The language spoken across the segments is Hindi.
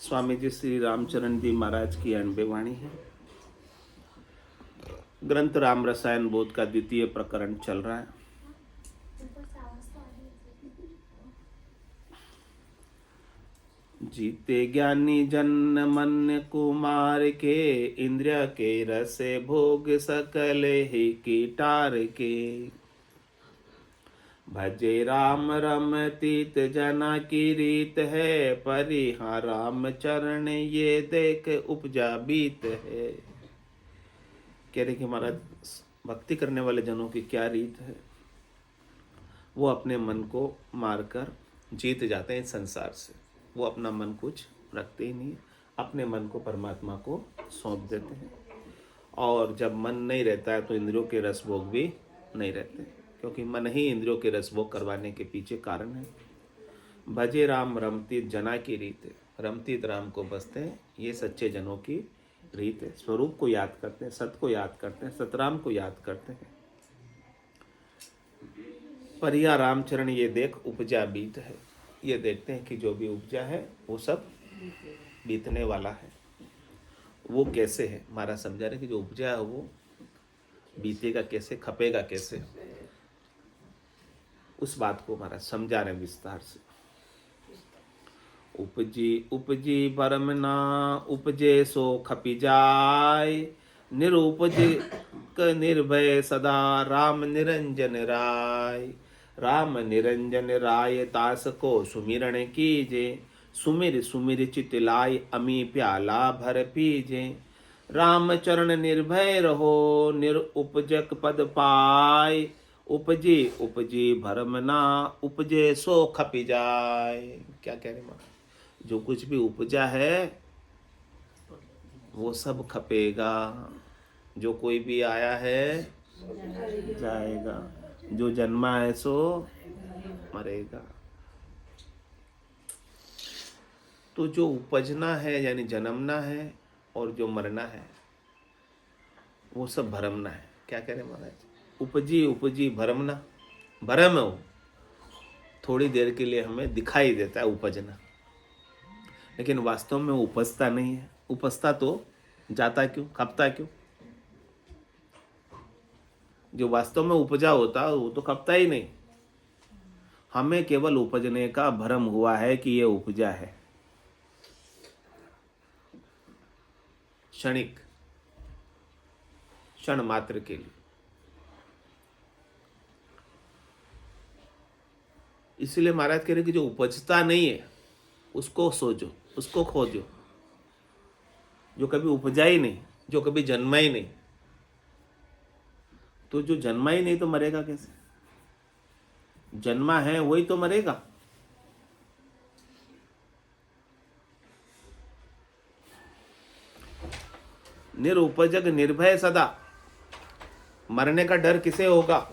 स्वामी जी श्री रामचरण जी महाराज की अनबे वाणी है। ग्रंथ राम रसायन बोध का द्वितीय प्रकरण चल रहा है। जीते ज्ञानी जन मन कुमार के, इंद्रिय के रसे भोग सकल ही कीटार के। भजे राम रमतीत जना की रीत है, परिहा राम चरण ये देख उपजा बीत है। कह रहे कि महाराज भक्ति करने वाले जनों की क्या रीत है, वो अपने मन को मारकर जीत जाते हैं संसार से। वो अपना मन कुछ रखते ही नहीं, अपने मन को परमात्मा को सौंप देते हैं। और जब मन नहीं रहता है तो इंद्रियों के रस भोग भी नहीं रहते, क्योंकि मन ही इंद्रियों के रस भोग करवाने के पीछे कारण है। भजे राम रमतीत जना की रीत है, रमतीत राम को बसते हैं, ये सच्चे जनों की रीत है। स्वरूप को याद करते हैं, सत को याद करते हैं, सतराम को याद करते हैं। परिया रामचरण ये देख उपजा बीत है, ये देखते हैं कि जो भी उपजा है वो सब बीतने वाला है। वो कैसे है, महाराज समझा रहे कि जो उपजा है वो बीतेगा कैसे, खपेगा कैसे, उस बात को महाराज समझा रहे विस्तार से। उपजी उपजी भरम ना उपजे सो खपी जाय, निरुपज निर्भय सदा राम निरंजन राय। राम निरंजन राय तास को सुमिरन कीजे, सुमिर सुमिर चित लाय अमी प्याला भर पीजे। राम चरण निर्भय रहो निरुपजक पद पाय, उपजी उपजी भरम ना उपजे सो खपी जाय। क्या कह रहे महाराज, जो कुछ भी उपजा है वो सब खपेगा, जो कोई भी आया है जाएगा, जो जन्मा है सो मरेगा। तो जो उपजना है यानी जन्मना है और जो मरना है वो सब भरमना है। क्या कह रहे महाराज, उपजी उपजी भरमना, भरम है वो, थोड़ी देर के लिए हमें दिखाई देता है उपजना, लेकिन वास्तव में वो उपजता नहीं है। उपजता तो जाता क्यों, खपता क्यों? जो वास्तव में उपजा होता है वो तो खपता ही नहीं। हमें केवल उपजने का भ्रम हुआ है कि ये उपजा है, क्षणिक, क्षण मात्र के लिए। इसलिए महाराज कह रहे कि जो उपजता नहीं है उसको सोचो, उसको खोजो। जो कभी उपजा ही नहीं, जो कभी जन्मा ही नहीं, तो जो जन्मा ही नहीं तो मरेगा कैसे? जन्मा है वही तो मरेगा। निरुपजक निर्भय सदा, मरने का डर किसे होगा?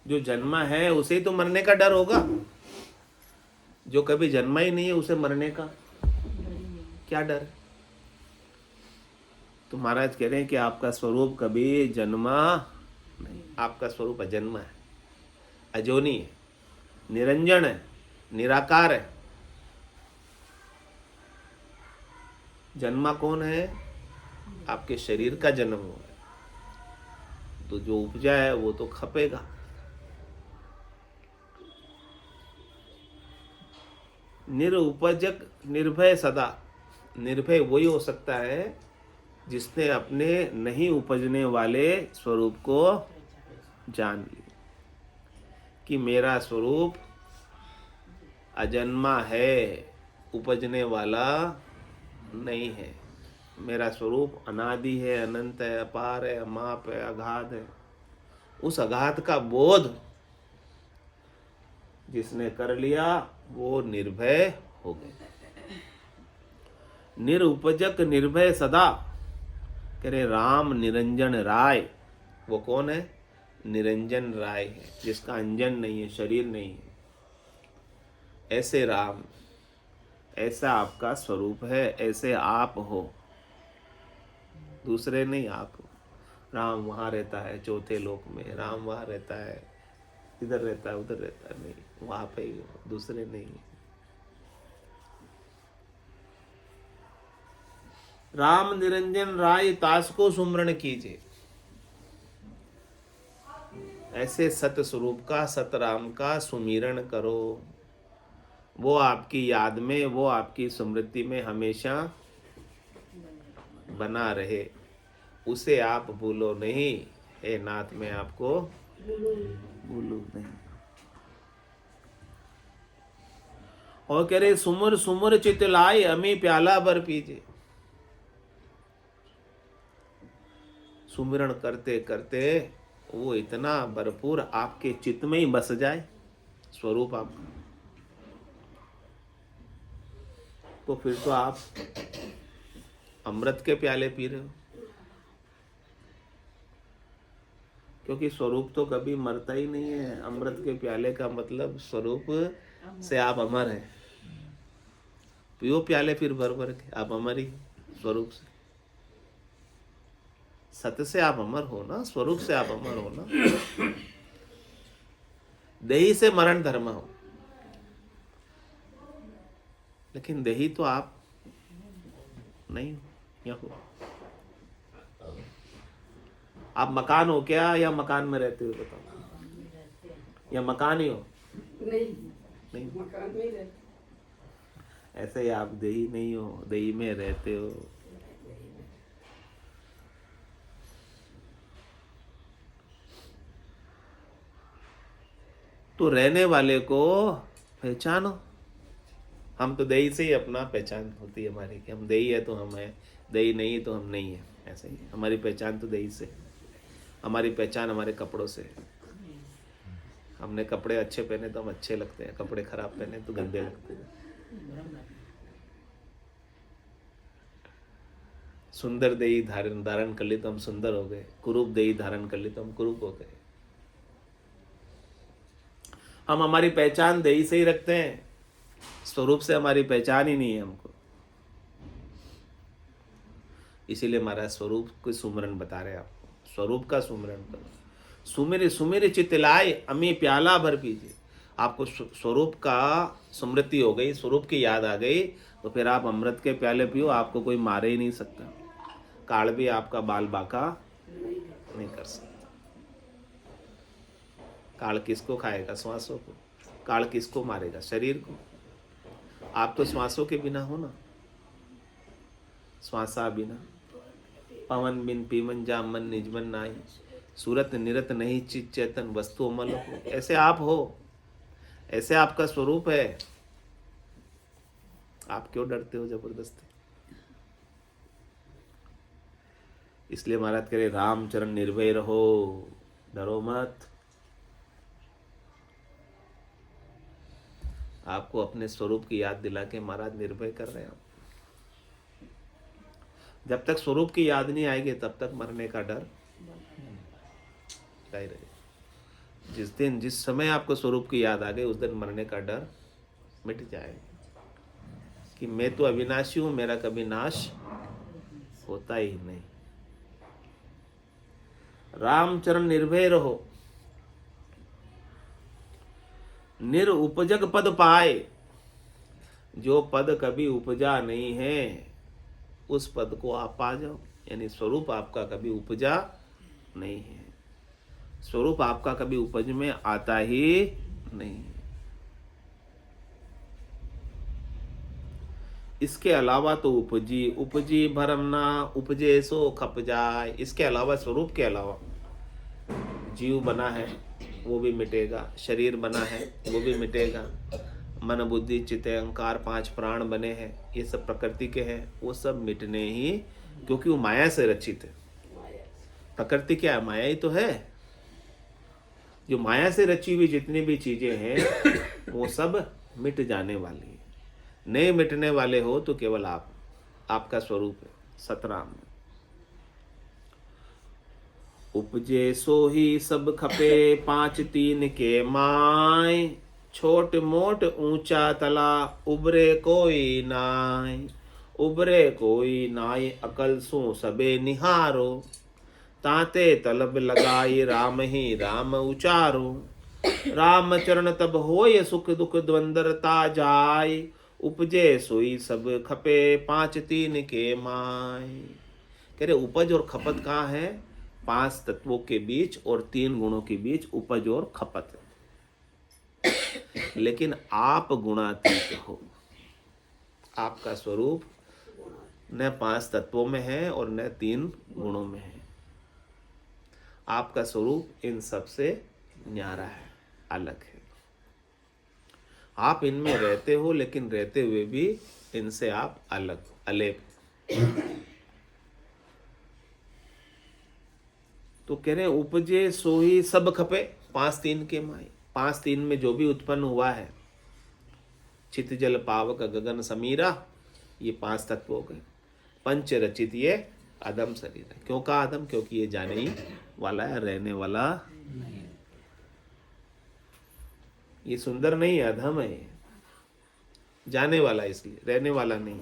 जो जन्मा है उसे ही तो मरने का डर होगा। जो कभी जन्मा ही नहीं है उसे मरने का क्या डर है? तो महाराज कह रहे हैं कि आपका स्वरूप कभी जन्मा नहीं, आपका स्वरूप अजन्मा है, अजोनी है, निरंजन है, निराकार है। जन्मा कौन है? आपके शरीर का जन्म हुआ है, तो जो उपजा है वो तो खपेगा। निरुपजक निर्भय सदा, निर्भय वही हो सकता है जिसने अपने नहीं उपजने वाले स्वरूप को जान लिया कि मेरा स्वरूप अजन्मा है, उपजने वाला नहीं है। मेरा स्वरूप अनादि है, अनंत है, अपार है, अमाप है, अगाध है। उस अगाध का बोध जिसने कर लिया वो निर्भय हो गए। निरुपजक निर्भय सदा, कह रहे राम निरंजन राय। वो कौन है? निरंजन राय है, जिसका अंजन नहीं है, शरीर नहीं है। ऐसे राम, ऐसा आपका स्वरूप है, ऐसे आप हो, दूसरे नहीं आप हो। राम वहाँ रहता है चौथे लोक में, राम वहाँ रहता है, इधर रहता है, उधर रहता है, नहीं। वो आप ही हो, दूसरे नहीं। राम निरंजन राय तास को सुमरण कीजिए। ऐसे सत स्वरूप का, सत राम का सुमिरन करो। वो आपकी याद में, वो आपकी स्मृति में हमेशा बना रहे। उसे आप भूलो नहीं। हे नाथ, मैं आपको भूलू नहीं। और कह रहे सुमर सुमर चित लाए अमी प्याला भर पीजे। सुमिरन करते करते वो इतना भरपूर आपके चित्त में ही बस जाए स्वरूप आपका, तो फिर तो आप अमृत के प्याले पी रहे हो। क्योंकि स्वरूप तो कभी मरता ही नहीं है। अमृत के प्याले का मतलब स्वरूप से आप अमर हैं। पियो प्याले फिर भर भर के, आप अमर ही स्वरूप से। सत्य से आप अमर हो ना, स्वरूप से आप अमर हो ना। देही से मरण धर्म हो, लेकिन देही तो आप नहीं हो, या हो। आप मकान हो क्या, या मकान में रहते हो? बताओ, या मकान ही हो? नहीं, मकान में रहते। ऐसे ही आप देही नहीं हो, देही में रहते हो। तो रहने वाले को पहचानो। हम तो देही से ही अपना पहचान होती है हमारी, कि हम देही है तो हम है, देही नहीं है तो हम नहीं है। ऐसे ही हमारी पहचान तो देही से। हमारी पहचान हमारे कपड़ों से। हमने कपड़े अच्छे पहने तो हम अच्छे लगते हैं, कपड़े खराब पहने तो गंदे लगते हैं। सुंदर देही धारण कर ली तो हम सुंदर हो गए, कुरूप देही धारण कर ली तो हम कुरूप हो गए। हम हमारी पहचान देही से ही रखते हैं, स्वरूप से हमारी पहचान ही नहीं है हमको। इसीलिए हमारा स्वरूप को सुमरन बता रहे हैं आपको। स्वरूप का सुमरन करो। सुमेरे सुमेरे चित्त लाए अमी प्याला भर पीजिए। आपको स्वरूप का स्मृति हो गई, स्वरूप की याद आ गई, तो फिर आप अमृत के प्याले पियो। आपको कोई मारे ही नहीं सकता। काल भी आपका बाल बाका नहीं कर सकता। काल किसको खाएगा? श्वासों को। काल किसको मारेगा? शरीर को। आप तो श्वासों के बिना हो ना। श्वासा बिना पवन बिन पीमन जामन निजमन नाई, सूरत निरत नहीं चित चेतन वस्तु अमल हो। ऐसे आप हो, ऐसे आपका स्वरूप है। आप क्यों डरते हो जबरदस्ती? इसलिए महाराज कह रहे रामचरण निर्भय रहो, डरो मत। आपको अपने स्वरूप की याद दिला के महाराज निर्भय कर रहे हैं। जब तक स्वरूप की याद नहीं आएगी तब तक मरने का डर नहीं रहेगा। जिस दिन, जिस समय आपको स्वरूप की याद आ गई, उस दिन मरने का डर मिट जाएगा कि मैं तो अविनाशी हूं, मेरा कभी नाश होता ही नहीं। रामचरण निर्भय रहो। निरुपजग पद पाए। जो पद कभी उपजा नहीं है, उस पद को आप पा जाओ। यानी स्वरूप आपका कभी उपजा नहीं है, स्वरूप आपका कभी उपज में आता ही नहीं। इसके अलावा तो उपजी उपजी भरम ना उपजे सो खप जाए। इसके अलावा, स्वरूप के अलावा, जीव बना है वो भी मिटेगा, शरीर बना है वो भी मिटेगा, मन बुद्धि चित्त अहंकार 5 प्राण बने हैं, ये सब प्रकृति के हैं, वो सब मिटने ही, क्योंकि वो माया से रचित है। प्रकृति क्या है? माया ही तो है। जो माया से रची हुई जितनी भी चीजें हैं वो सब मिट जाने वाली है। नहीं मिटने वाले हो तो केवल आप, आपका स्वरूप है सतराम। उपजे सो ही सब खपे 5 3 के माय, छोट मोट ऊंचा तला उबरे कोई नाय। उबरे कोई नाय अकल सो सबे निहारो, ताते तलब लगाई राम ही राम उचारो। राम चरण तब होय सुख दुख द्वंदरता जाय, उपजे सोई सब खपे पांच तीन के माय। कह रहे उपज और खपत कहाँ है? पांच तत्वों के बीच और तीन गुणों के बीच उपज और खपत है। लेकिन आप गुणातीत हो, आपका स्वरूप न पांच तत्वों में है और न तीन गुणों में है। आपका स्वरूप इन सब से न्यारा है, अलग है। आप इनमें रहते हो, लेकिन रहते हुए भी इनसे आप अलग, अलेप। तो कह रहे हैं उपजे सोही सब खपे पांच तीन के माई। पांच तीन में जो भी उत्पन्न हुआ है, चित जल पावक गगन समीरा, ये पांच तत्व हो गए। पंच रचित ये अदम शरीर है। क्यों कहा अदम? क्योंकि ये जाने ही वाला है, रहने वाला नहीं। ये सुंदर नहीं है, अधम है। जाने वाला इसलिए, रहने वाला नहीं।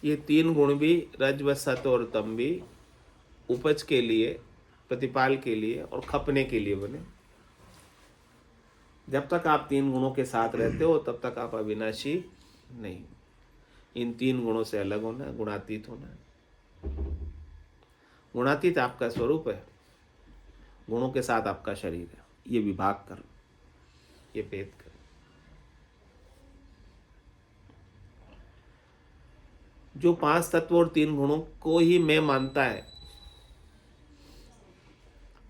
ये तीन गुण भी, रज व सत और तम भी, उपज के लिए, प्रतिपाल के लिए और खपने के लिए बने। जब तक आप तीन गुणों के साथ रहते हो तब तक आप अविनाशी नहीं। इन तीन गुणों से अलग होना, गुणातीत होना। गुणातीत आपका स्वरूप है, गुणों के साथ आपका शरीर है। ये विभाग कर, ये भेद कर। जो पांच तत्व और तीन गुणों को ही मैं मानता है,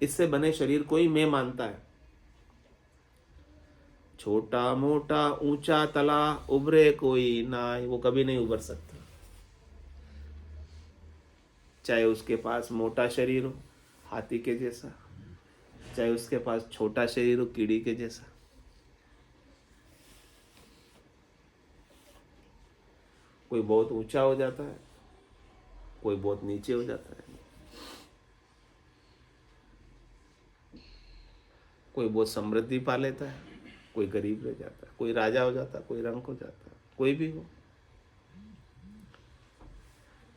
इससे बने शरीर को ही मैं मानता है, छोटा मोटा ऊंचा तला उभरे कोई ना, वो कभी नहीं उभर सकता। चाहे उसके पास मोटा शरीर हो हाथी के जैसा, चाहे उसके पास छोटा शरीर हो कीड़ी के जैसा। कोई बहुत ऊंचा हो जाता है, कोई बहुत नीचे हो जाता है, कोई बहुत समृद्धि पा लेता है, कोई गरीब रह जाता है, कोई राजा हो जाता है, कोई रंक हो जाता है, कोई भी हो।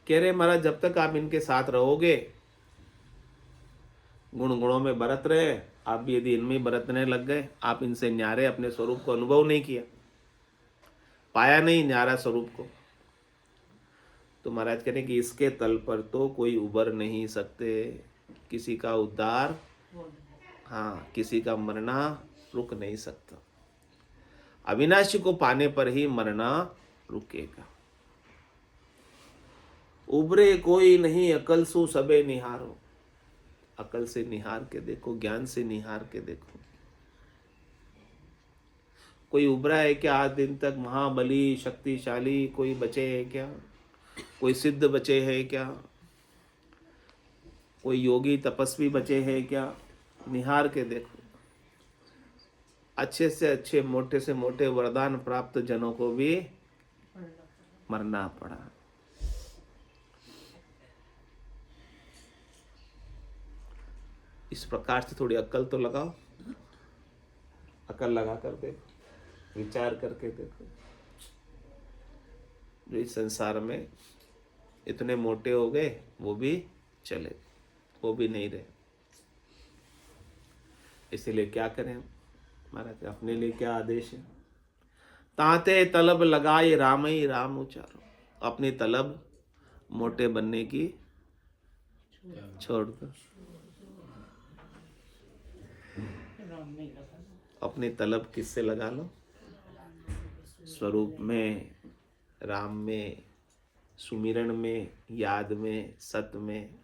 कह रहे महाराज जब तक आप इनके साथ रहोगे, गुण गुणों में बरत रहे, आप भी यदि इनमें बरतने लग गए, आप इनसे न्यारे अपने स्वरूप को अनुभव नहीं किया, पाया नहीं न्यारा स्वरूप को, तो महाराज कह रहे कि इसके तल पर तो कोई उबर नहीं सकते, किसी का उद्धार, हाँ, किसी का मरना रुक नहीं सकता। अविनाशी को पाने पर ही मरना रुकेगा। उबरे कोई नहीं अकल सु सबे निहारो, अकल से निहार के देखो, ज्ञान से निहार के देखो। कोई उबरा है क्या आज दिन तक? महाबली शक्तिशाली कोई बचे है क्या? कोई सिद्ध बचे हैं क्या? कोई योगी तपस्वी बचे हैं क्या? निहार के देखो। अच्छे से अच्छे, मोटे से मोटे वरदान प्राप्त जनों को भी मरना पड़ा। इस प्रकार से थोड़ी अक्ल तो लगाओ, अक्ल लगा कर देखो, विचार करके देखो। जो इस संसार में इतने मोटे हो गए, वो भी चले, वो भी नहीं रहे। इसीलिए क्या करें महाराज, अपने लिए क्या आदेश है? ताते तलब लगाए राम ही राम उचारो। अपनी तलब मोटे बनने की छोड़ दो, अपनी तलब किससे लगा लो? स्वरूप में, राम में, सुमिरन में, याद में, सत में।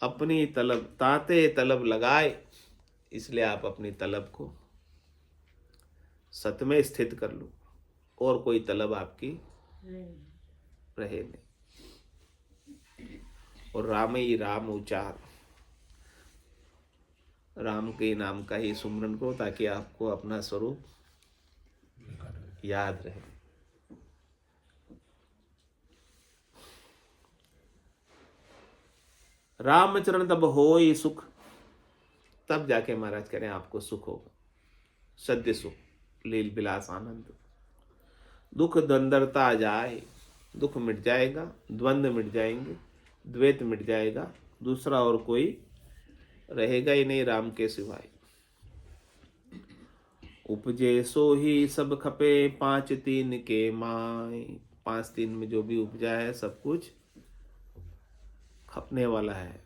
अपनी तलब, ताते तलब लगाए, इसलिए आप अपनी तलब को सत में स्थित कर लो, और कोई तलब आपकी रहे नहीं। और राम ही राम उचार, राम के नाम का ही सुमरन करो, ताकि आपको अपना स्वरूप याद रहे। रामचरण तब होई सुख, तब जाके महाराज कह रहे हैं आपको सुख होगा, सद्य सुख। लील विलास आनंद। दुख द्वंद्वता जाए, दुख मिट जाएगा, द्वंद्व मिट जाएंगे, द्वैत मिट जाएगा, दूसरा और कोई रहेगा ही नहीं राम के सिवाय। उपजे सो ही सब खपे, 5 3 के माय। 5 3 में जो भी उपजा है सब कुछ खपने वाला है।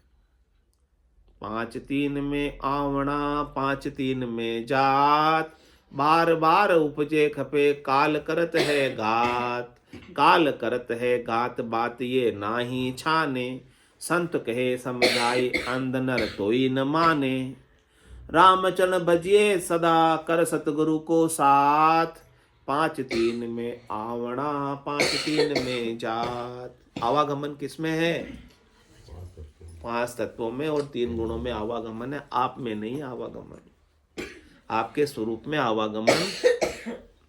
5 3 में आवणा, 5 3 में जात। बार बार उपजे खपे, काल करत है घात। काल करत है घात, बात ये नाही छाने। संत कहे समझाई, अंध नर तोई न माने। रामचरण भजिए सदा, कर सतगुरु को साथ। 5 3 में आवणा, 5 3 में जात। आवागमन किसमें है? 5 तत्वों में और 3 गुणों में आवागमन है। आप में नहीं आवागमन, आपके स्वरूप में आवागमन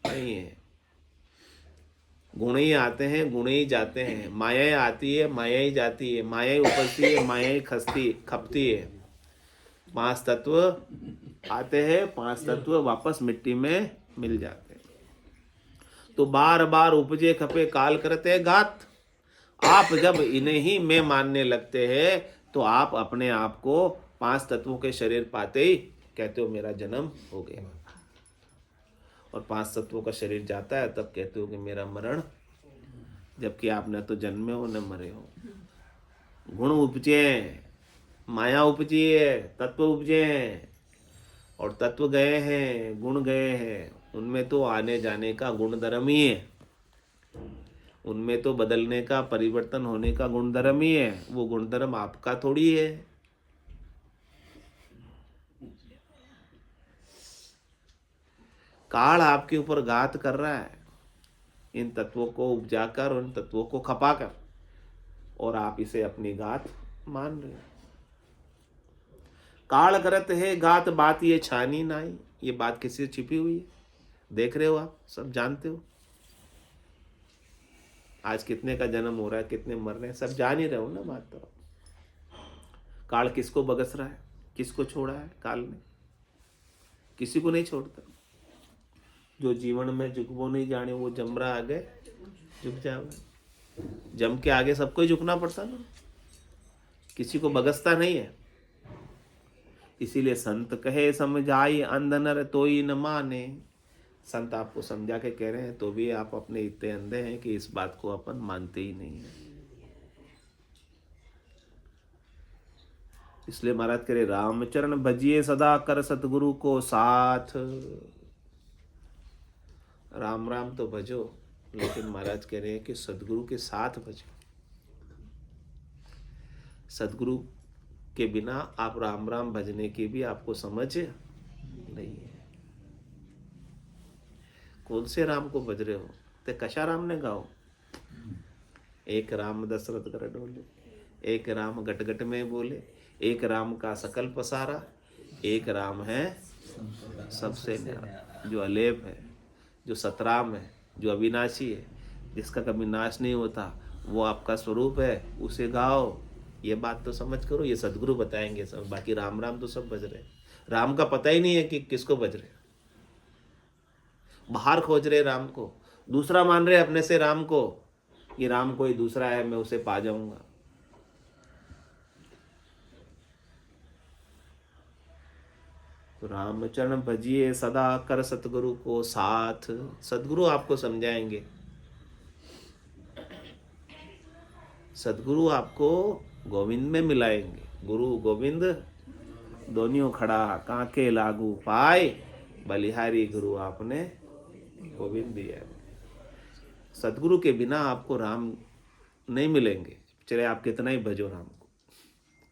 नहीं है। गुण ही आते हैं, गुण ही जाते हैं। माया आती है, माया ही जाती है। माया ही उपजती है, माया ही खपती है। 5 तत्व आते हैं, 5 तत्व वापस मिट्टी में मिल जाते हैं। तो बार बार उपजे खपे, काल करते घात। आप जब इन्हें ही में मानने लगते हैं तो आप अपने आप को 5 तत्वों के शरीर पाते ही कहते हो मेरा जन्म हो गया। और 5 तत्वों का शरीर जाता है तब कहते हो कि मेरा मरण, जबकि आप न तो जन्मे हो न मरे हो। गुण उपजे, माया उपजी है, तत्व उपजे हैं और तत्व गए हैं, गुण गए हैं। उनमें तो आने जाने का गुण धर्म ही है, उनमें तो बदलने का, परिवर्तन होने का गुण धर्म ही है। वो गुण धर्म आपका थोड़ी है। काल आपके ऊपर घात कर रहा है, इन तत्वों को उपजाकर, उन तत्वों को खपाकर, और आप इसे अपनी घात मान रहे हो। काल करत है घात, बात ये छानी नाई। ये बात किसी से छिपी हुई है, देख रहे हो, आप सब जानते हो। आज कितने का जन्म हो रहा है, कितने मर रहे हैं, सब जान ही रहे हो ना बात। तो काल किसको बगस रहा है, किसको छोड़ा है काल ने? किसी को नहीं छोड़ता। जो जीवन में झुकबो नहीं जाने, वो जमरा आगे झुक जाओगे। जम के आगे सबको ही झुकना पड़ता ना, किसी को बगसता नहीं है। इसीलिए संत कहे समझाई, अंध नर तोई न माने। संत आपको समझा के कह रहे हैं तो भी आप अपने इतने अंधे हैं कि इस बात को अपन मानते ही नहीं है। इसलिए महाराज कह रहे रामचरण भजिए सदा, कर सतगुरु को साथ। राम राम तो भजो, लेकिन महाराज कह रहे हैं कि सदगुरु के साथ भजो। सदगुरु के बिना आप राम राम भजने की भी आपको समझ नहीं है। कौन से राम को भज रहे हो? ते कशा राम ने गाओ। एक राम दशरथ कर डोले, एक राम गट गट में बोले, एक राम का सकल पसारा, एक राम है सबसे न्यारा, जो अलेप है, जो सतराम है, जो अविनाशी है, जिसका कभी नाश नहीं होता, वो आपका स्वरूप है, उसे गाओ। ये बात तो समझ करो, ये सदगुरु बताएंगे सब। बाकी राम राम तो सब बज रहे, राम का पता ही नहीं है कि किसको बज रहे। बाहर खोज रहे राम को, दूसरा मान रहे अपने से राम को, ये राम कोई दूसरा है, मैं उसे पा जाऊंगा। तो रामचरण भजिए सदा, कर सतगुरु को साथ। सदगुरु आपको समझाएंगे, सदगुरु आपको गोविंद में मिलाएंगे। गुरु गोविंद दोनियों खड़ा, कांके लागू पाए, बलिहारी गुरु आपने गोविंद दिया। सदगुरु के बिना आपको राम नहीं मिलेंगे, चले आप कितना ही भजो राम को,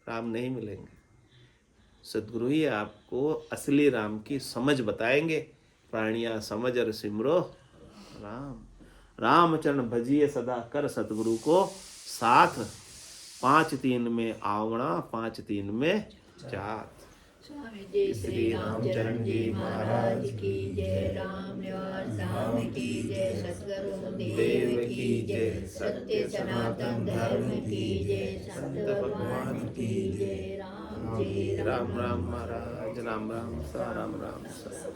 राम नहीं मिलेंगे। सदगुरु ही आपको असली राम की समझ बताएंगे। प्राणिया समझ और सिमरो राम। रामचरण भजिए सदा, कर सतगुरु को साथ। 5 3 में आवणा, 5 3 में जात। स्वामी जय श्री रामचरण जी महाराज की जय। राम निवास धाम की जय। सतगुरु देव की जय। सत्य सनातन धर्म की जय। संत भगवान की जय। राम जय राम राम महाराज, राम राम सा, राम राम सा।